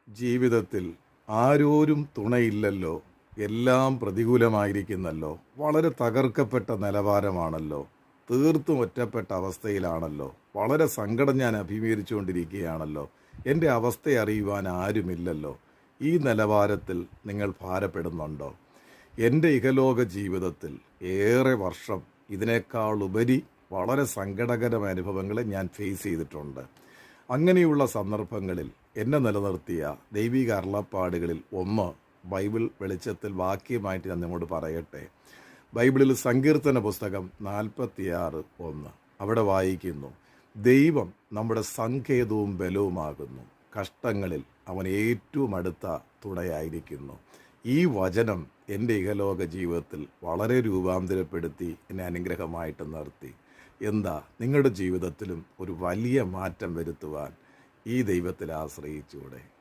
ജീവിതത്തിൽ ആരോരും തുണയില്ലല്ലോ, എല്ലാം പ്രതികൂലമായിരിക്കുന്നല്ലോ, വളരെ തകർക്കപ്പെട്ട നിലവാരമാണല്ലോ, തീർത്തും ഒറ്റപ്പെട്ട അവസ്ഥയിലാണല്ലോ, വളരെ സങ്കടം ഞാൻ അഭിമുഖീകരിച്ചുകൊണ്ടിരിക്കുകയാണല്ലോ, എൻ്റെ അവസ്ഥ അറിയുവാൻ ആരുമില്ലല്ലോ. ഈ നിലവാരത്തിൽ നിങ്ങൾ ഭാരപ്പെടുന്നുണ്ടോ? എൻ്റെ ഇഹലോക ജീവിതത്തിൽ ഏറെ വർഷം ഇതിനേക്കാൾ ഉപരി വളരെ സങ്കടകരമായ അനുഭവങ്ങളെ ഞാൻ ഫേസ് ചെയ്തിട്ടുണ്ട്. അങ്ങനെയുള്ള സന്ദർഭങ്ങളിൽ എന്നെ നിലനിർത്തിയ ദൈവിക അരുളപ്പാടുകളിൽ ഒന്ന് ബൈബിൾ വെളിച്ചത്തിൽ വാക്യമായിട്ട് ഞാൻ നിങ്ങളോട് പറയട്ടെ. ബൈബിളിൽ സങ്കീർത്തന പുസ്തകം 46:1 അവിടെ വായിക്കുന്നു, ദൈവം നമ്മുടെ സങ്കേതവും ബലവുമാകുന്നു, കഷ്ടങ്ങളിൽ അവൻ ഏറ്റവും അടുത്ത തുണയായിരിക്കുന്നു. ഈ വചനം എൻ്റെ ഇഹലോക ജീവിതത്തിൽ വളരെ രൂപാന്തരപ്പെടുത്തി എന്നെ അനുഗ്രഹമായിട്ട് നിർത്തി. എന്താ നിങ്ങളുടെ ജീവിതത്തിലും ഒരു വലിയ മാറ്റം വരുത്തുവാൻ ഈ ദൈവത്തിൽ ആശ്രയിച്ചൂടെ?